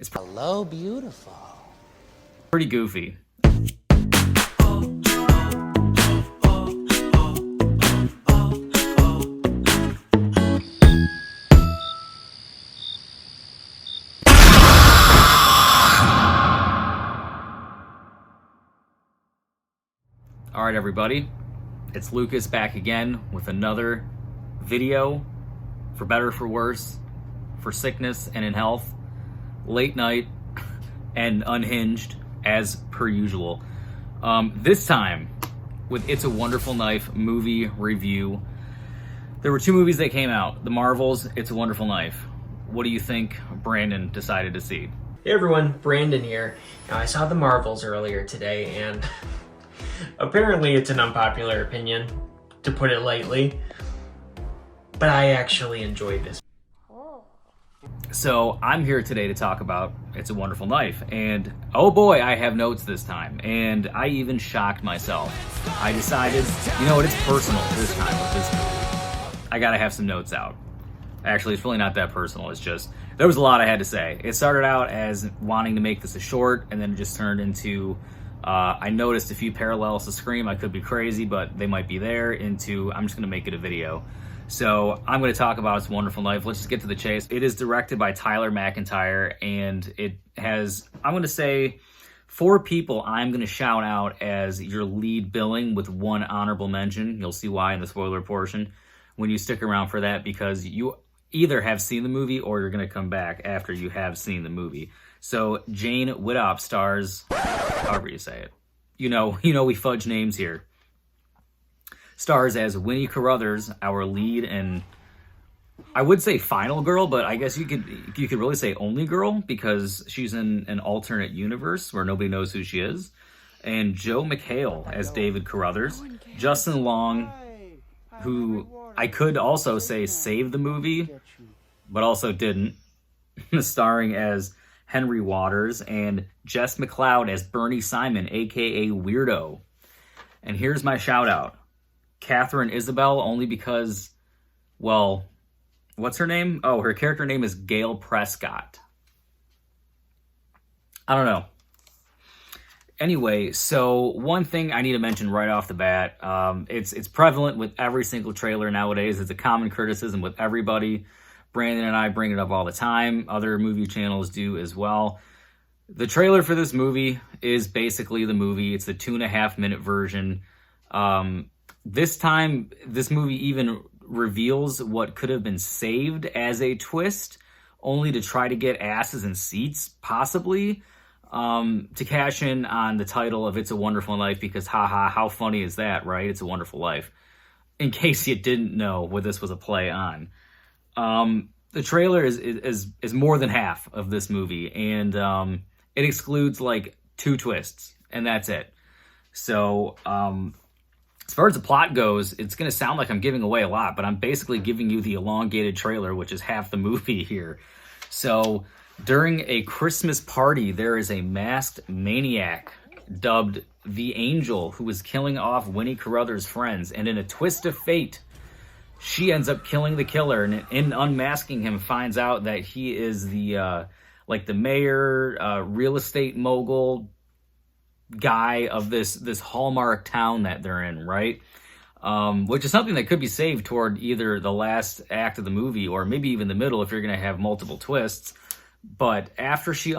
It's hello, beautiful. Pretty goofy. All right, everybody, it's Lucas back again with another video, for better or for worse, for sickness and in health, late night and unhinged as per usual. This time with It's a Wonderful Knife movie review. There were two movies that came out, The Marvels, It's a Wonderful Knife. What do you think Brandon decided to see? Hey everyone, Brandon here. Now I saw The Marvels earlier today and apparently it's an unpopular opinion, to put it lightly, but I actually enjoyed this. So I'm here today to talk about It's a Wonderful Knife, and oh boy, I have notes this time, and I even shocked myself. I decided, you know what, it's personal this time with this movie. I gotta have some notes out. Actually, it's really not that personal, it's just, there was a lot I had to say. It started out as wanting to make this a short, and then it just turned into, I noticed a few parallels to Scream. I could be crazy, but they might be there, into, I'm just gonna make it a video. So I'm going to talk about It's a Wonderful Knife. Let's just get to the chase. It is directed by Tyler Macintyre, and it has, I'm going to say, 4 people I'm going to shout out as your lead billing with 1 honorable mention. You'll see why in the spoiler portion when you stick around for that, because you either have seen the movie or you're going to come back after you have seen the movie. So Jane Widdop stars, however you say it. You know we fudge names here. Stars as Winnie Carruthers, our lead, and I would say final girl, but I guess you could really say only girl, because she's in an alternate universe where nobody knows who she is. And Joe McHale as David Carruthers. Justin Long, who I could also say saved the movie, but also didn't, starring as Henry Waters, and Jess McLeod as Bernie Simon, aka Weirdo. And here's my shout out. Catherine Isabel, only because, well, what's her name? Oh, her character name is Gail Prescott. I don't know. Anyway, so one thing I need to mention right off the bat, it's prevalent with every single trailer nowadays. It's a common criticism with everybody. Brandon and I bring it up all the time. Other movie channels do as well. The trailer for this movie is basically the movie. It's the 2.5-minute version. This time, this movie even reveals what could have been saved as a twist, only to try to get asses in seats, possibly, to cash in on the title of It's a Wonderful Life, because haha, how funny is that, right? It's a Wonderful Life. In case you didn't know what this was a play on. The trailer is more than half of this movie, and it excludes like 2 twists, and that's it. So, as far as the plot goes, it's going to sound like I'm giving away a lot, but I'm basically giving you the elongated trailer, which is half the movie here. So, during a Christmas party, there is a masked maniac dubbed the Angel who is killing off Winnie Carruthers' friends, and in a twist of fate, she ends up killing the killer, and in unmasking him, finds out that he is the mayor, real estate mogul guy of this Hallmark town that they're in, right? Which is something that could be saved toward either the last act of the movie or maybe even the middle if you're going to have multiple twists. But after she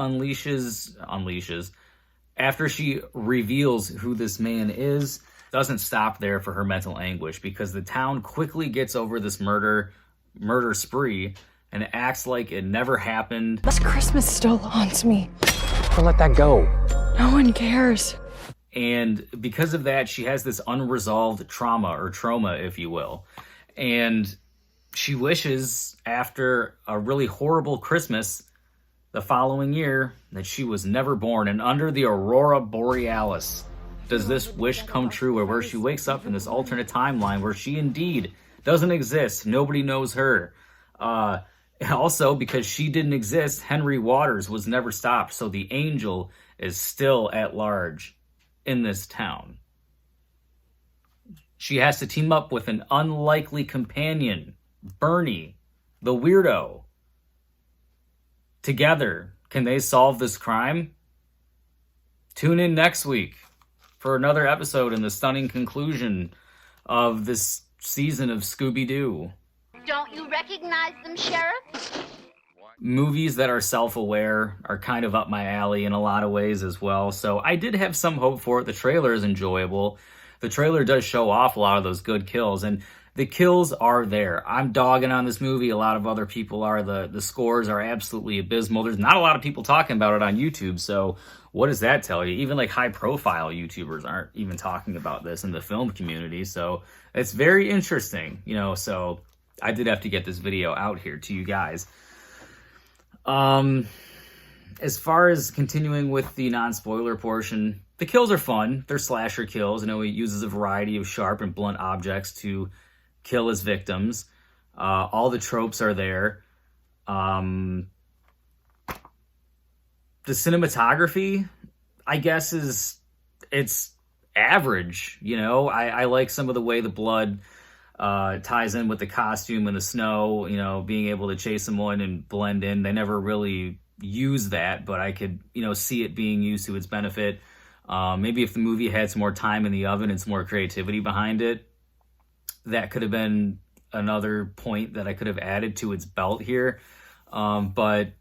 after she reveals who this man is, doesn't stop there for her mental anguish, because the town quickly gets over this murder spree and acts like it never happened. This Christmas still haunts me. Don't let that go. No one cares. And because of that, she has this unresolved trauma, if you will. And she wishes, after a really horrible Christmas the following year, that she was never born. And under the Aurora Borealis does this wish come true, or where she wakes up in this alternate timeline where she indeed doesn't exist. Nobody knows her. Also, because she didn't exist, Henry Waters was never stopped. So the Angel is still at large in this town. She has to team up with an unlikely companion, Bernie, the weirdo. Together, Can they solve this crime? Tune in next week for another episode and the stunning conclusion of this season of Scooby-Doo. Don't you recognize them, Sheriff? Movies that are self-aware are kind of up my alley in a lot of ways as well. So I did have some hope for it. The trailer is enjoyable. The trailer does show off a lot of those good kills, and the kills are there. I'm dogging on this movie. A lot of other people are. The scores are absolutely abysmal. There's not a lot of people talking about it on YouTube, so what does that tell you? Even like high-profile YouTubers aren't even talking about this in the film community, so it's very interesting, you know, so I did have to get this video out here to you guys. As far as continuing with the non-spoiler portion, the kills are fun. They're slasher kills. You know, he uses a variety of sharp and blunt objects to kill his victims. All the tropes are there. The cinematography, I guess, it's average. You know, I like some of the way the blood ties in with the costume and the snow, you know, being able to chase someone and blend in. They never really use that, but I could, you know, see it being used to its benefit. Maybe if the movie had some more time in the oven and some more creativity behind it, that could have been another point that I could have added to its belt here. But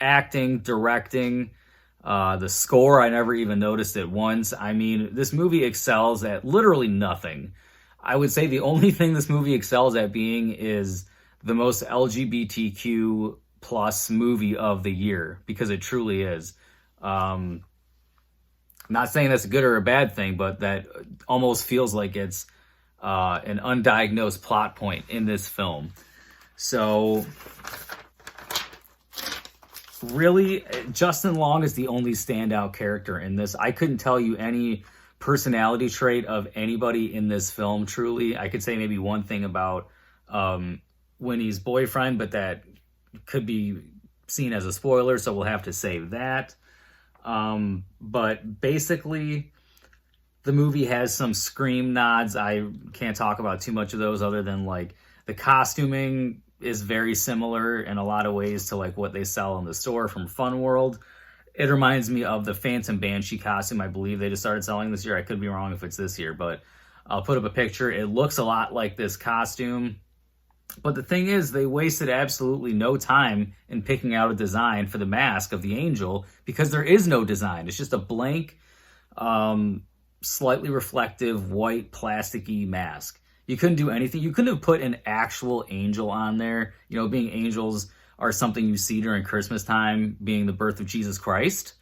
acting, directing, the score, I never even noticed it once. I mean, this movie excels at literally nothing. I would say the only thing this movie excels at being is the most LGBTQ plus movie of the year, because it truly is. Not saying that's a good or a bad thing, but that almost feels like it's an undiagnosed plot point in this film. So really, Justin Long is the only standout character in this. I couldn't tell you any personality trait of anybody in this film, truly. I could say maybe one thing about Winnie's boyfriend, but that could be seen as a spoiler, so we'll have to save that. But basically, the movie has some Scream nods. I can't talk about too much of those other than, like, the costuming is very similar in a lot of ways to, like, what they sell in the store from Fun World. It reminds me of the Phantom Banshee costume I believe they just started selling this year. I could be wrong if it's this year, but I'll put up a picture. It looks a lot like this costume. But the thing is, they wasted absolutely no time in picking out a design for the mask of the angel, because there is no design. It's just a blank, slightly reflective, white, plasticky mask. You couldn't do anything. You couldn't have put an actual angel on there. You know, being angels are something you see during Christmas time, being the birth of Jesus Christ.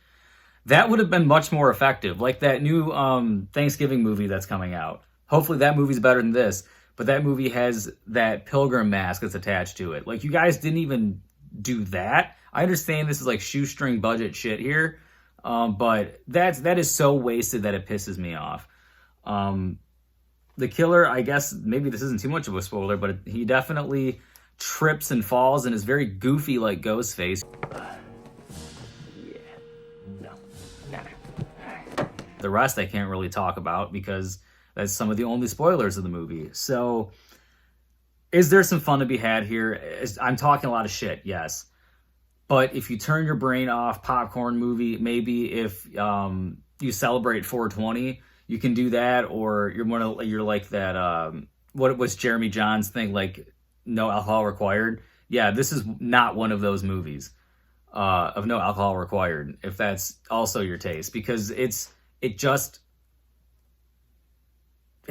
That would have been much more effective. Like that new Thanksgiving movie that's coming out. Hopefully that movie's better than this. But that movie has that pilgrim mask that's attached to it. Like, you guys didn't even do that. I understand this is like shoestring budget shit here. But that is so wasted that it pisses me off. The killer, I guess maybe this isn't too much of a spoiler, but he definitely trips and falls and is very goofy like Ghostface. The rest I can't really talk about because that's some of the only spoilers of the movie. So, is there some fun to be had here? I'm talking a lot of shit, yes. But if you turn your brain off, popcorn movie, maybe if you celebrate 420, you can do that, or you're like that, what was Jeremy John's thing, like no alcohol required? Yeah, this is not one of those movies of no alcohol required, if that's also your taste, because it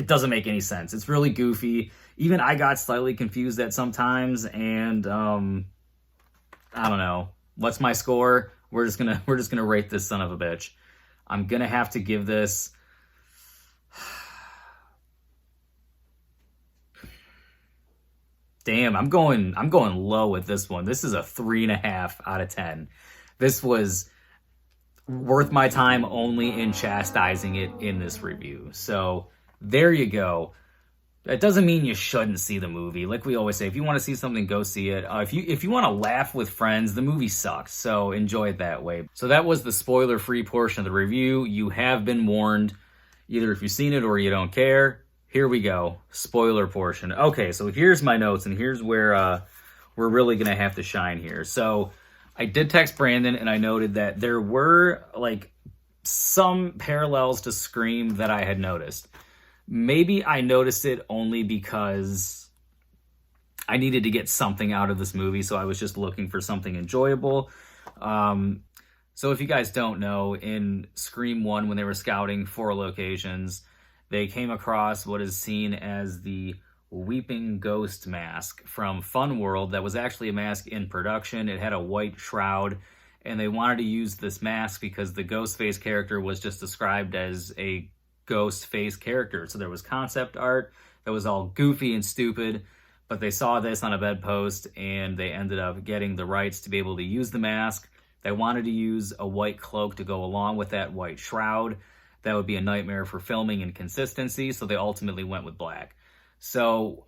doesn't make any sense. It's really goofy. Even I got slightly confused at sometimes, and I don't know. What's my score? We're just gonna rate this son of a bitch. I'm gonna have to give this damn, I'm going low with this one. This is a 3.5 out of 10. This was worth my time only in chastising it in this review. So there you go. That doesn't mean you shouldn't see the movie. Like we always say, if you want to see something, go see it. If you want to laugh with friends, the movie sucks. So enjoy it that way. So that was the spoiler-free portion of the review. You have been warned, either if you've seen it or you don't care. Here we go. Spoiler portion. Okay, so here's my notes, and here's where we're really going to have to shine here. So I did text Brandon and I noted that there were like some parallels to Scream that I had noticed. Maybe I noticed it only because I needed to get something out of this movie, so I was just looking for something enjoyable. So if you guys don't know, in Scream 1, when they were scouting 4 locations, they came across what is seen as the Weeping Ghost mask from Fun World that was actually a mask in production. It had a white shroud, and they wanted to use this mask because the Ghostface character was just described as a ghost face character. So there was concept art that was all goofy and stupid, but they saw this on a bedpost and they ended up getting the rights to be able to use the mask. They wanted to use a white cloak to go along with that white shroud. That would be a nightmare for filming and consistency, so they ultimately went with black. So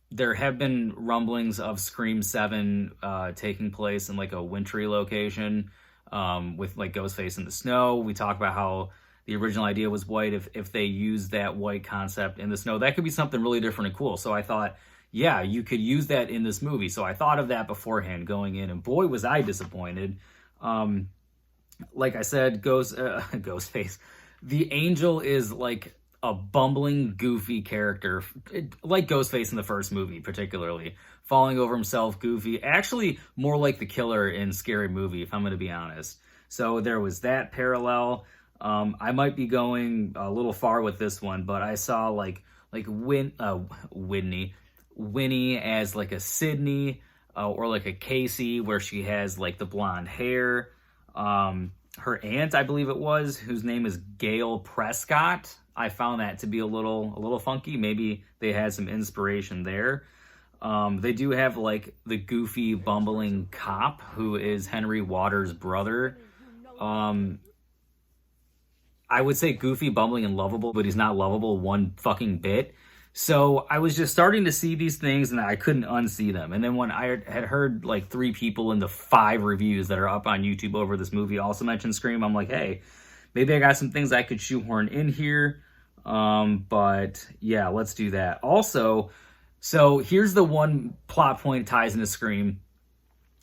there have been rumblings of Scream 7 taking place in like a wintry location with like Ghostface in the snow. We talk about how the original idea was white. If they use that white concept in the snow, that could be something really different and cool. So I thought, yeah, you could use that in this movie. So I thought of that beforehand going in, and boy, was I disappointed. Like I said, Ghostface. The Angel is like a bumbling, goofy character, like Ghostface in the first movie, particularly. Falling over himself, goofy. Actually, more like the killer in Scary Movie, if I'm going to be honest. So there was that parallel. I might be going a little far with this one, but I saw like Winnie as like a Sydney or like a Casey, where she has like the blonde hair. Her aunt, I believe it was, whose name is Gail Prescott. I found that to be a little funky. Maybe they had some inspiration there. They do have like the goofy, bumbling cop who is Henry Waters' brother. I would say goofy, bumbling, and lovable, but he's not lovable one fucking bit. So I was just starting to see these things and I couldn't unsee them. And then when I had heard like 3 people in the 5 reviews that are up on YouTube over this movie also mention Scream, I'm like, hey, maybe I got some things I could shoehorn in here. But yeah, let's do that. Also, so here's the one plot point that ties into Scream.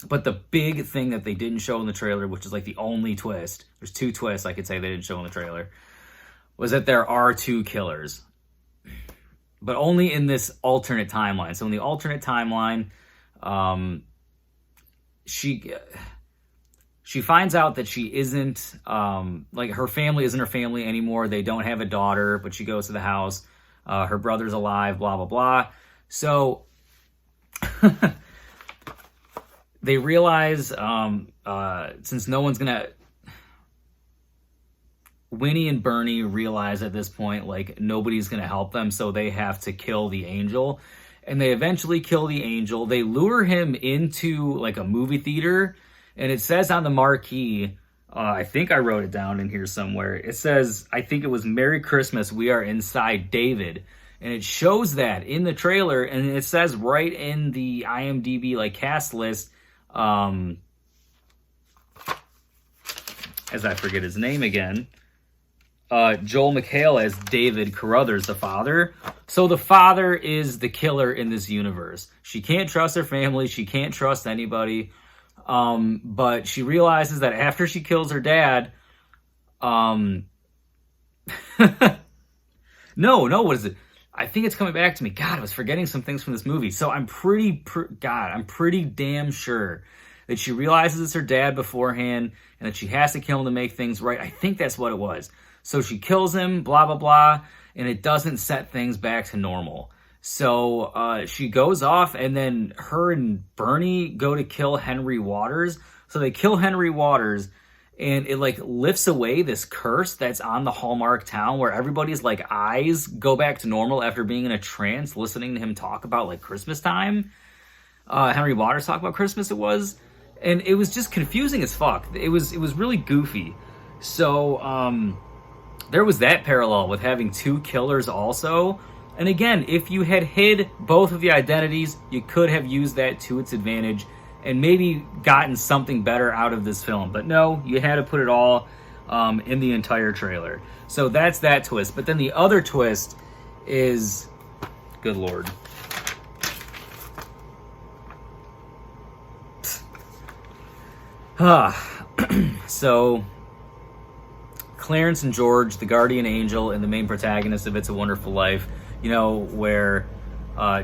But the big thing that they didn't show in the trailer, which is like the only twist, there's 2 twists I could say they didn't show in the trailer, was that there are 2 killers. But only in this alternate timeline. So in the alternate timeline, she finds out that she isn't, like her family isn't her family anymore. They don't have a daughter, but she goes to the house. Her brother's alive, blah, blah, blah. So they realize, since no one's gonna... Winnie and Bernie realize at this point, like, nobody's gonna help them, so they have to kill the angel. And they eventually kill the angel. They lure him into, like, a movie theater, and it says on the marquee, I think I wrote it down in here somewhere, it says, I think it was Merry Christmas, we are inside David. And it shows that in the trailer, and it says right in the IMDb, like, cast list, as I forget his name again, Joel McHale as David Carruthers, the father. So the father is the killer in this universe. She can't trust her family. She can't trust anybody. But she realizes that after she kills her dad, no, what is it? I think it's coming back to me. God, I was forgetting some things from this movie. So I'm pretty damn sure that she realizes it's her dad beforehand and that she has to kill him to make things right. I think that's what it was. So she kills him, blah, blah, blah, and it doesn't set things back to normal. So she goes off, and then her and Bernie go to kill Henry Waters. So they kill Henry Waters, and it like lifts away this curse that's on the Hallmark town where everybody's like eyes go back to normal after being in a trance, listening to him talk about like Christmas time. Henry Waters talk about Christmas it was. And it was just confusing as fuck. It was really goofy. So, there was that parallel with having 2 killers also. And again, if you had hid both of the identities, you could have used that to its advantage and maybe gotten something better out of this film. But no, you had to put it all in the entire trailer. So that's that twist. But then the other twist is, good Lord. So, Clarence and George, the guardian angel and the main protagonist of It's a Wonderful Life, you know, where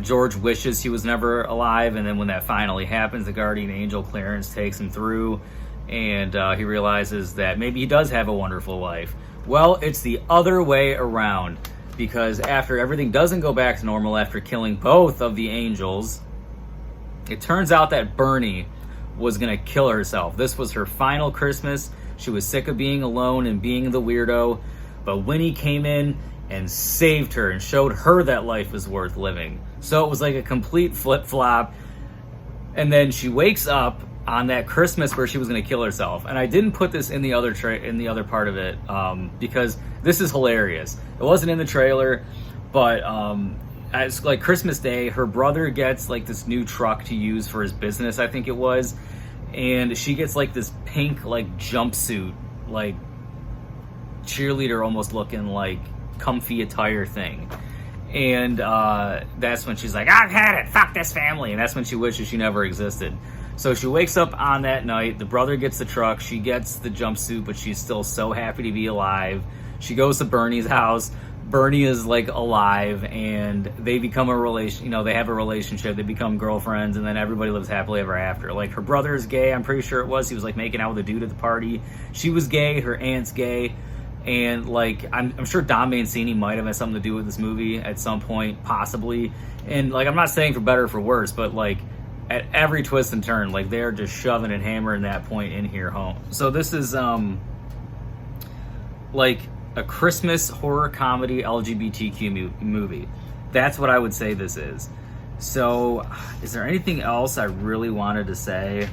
George wishes he was never alive, and then when that finally happens, the guardian angel, Clarence, takes him through, and he realizes that maybe he does have a wonderful life. Well, it's the other way around, because after everything doesn't go back to normal after killing both of the angels, it turns out that Bernie was going to kill herself. This was her final Christmas. She was sick of being alone and being the weirdo, but Winnie came in and saved her and showed her that life is worth living. So it was like a complete flip-flop. And then she wakes up on that Christmas where she was going to kill herself. And I didn't put this in the other part of it because this is hilarious. It wasn't in the trailer, but as like Christmas Day, her brother gets like this new truck to use for his business, I think it was, and she gets like this pink like jumpsuit, like cheerleader almost looking like comfy attire thing. And that's when she's like, I've had it, fuck this family. And that's when she wishes she never existed. So she wakes up on that night, the brother gets the truck, she gets the jumpsuit, but she's still so happy to be alive. She goes to Bernie's house. Bernie is like alive, and they become a relation, you know, they have a relationship, they become girlfriends, and then everybody lives happily ever after. Like, her brother is gay, I'm pretty sure it was. He was like making out with a dude at the party. She was gay, her aunt's gay. And like I'm sure Don Mancini might have had something to do with this movie at some point, possibly. And like, I'm not saying for better or for worse, but like at every twist and turn, like they're just shoving and hammering that point in here home. So this is like a Christmas horror comedy LGBTQ movie. That's what I would say this is. So is there anything else I really wanted to say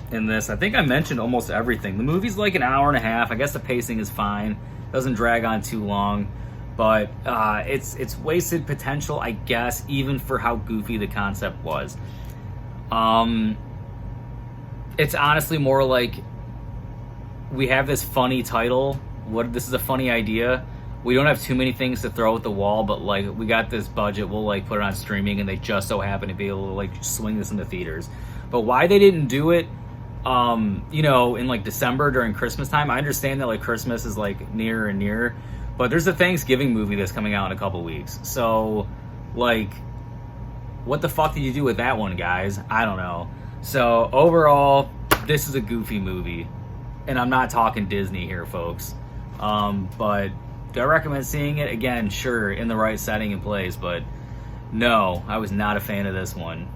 in this? I think I mentioned almost everything. The movie's like an hour and a half. I guess the pacing is fine. Doesn't drag on too long, but it's wasted potential, I guess, even for how goofy the concept was. It's honestly more like we have this funny title. This is a funny idea. We don't have too many things to throw at the wall, but like we got this budget. We'll like put it on streaming, and they just so happen to be able to like swing this into theaters. But why they didn't do it, you know, in like December during Christmas time? I understand that like Christmas is like near and near, but there's a Thanksgiving movie that's coming out in a couple weeks. So like, what the fuck did you do with that one, guys? I don't know. So overall, this is a goofy movie, and I'm not talking Disney here, folks. But do I recommend seeing it? Again, sure, in the right setting and place, but no, I was not a fan of this one.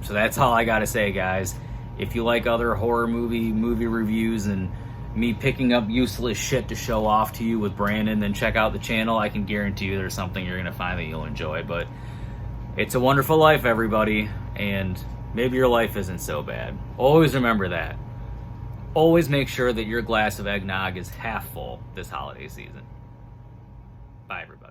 So that's all I gotta say, guys. If you like other horror movie reviews and me picking up useless shit to show off to you with Brandon, then check out the channel. I can guarantee you there's something you're gonna find that you'll enjoy. But it's a wonderful life, everybody, and maybe your life isn't so bad. Always remember that. Always make sure that your glass of eggnog is half full this holiday season. Bye, everybody.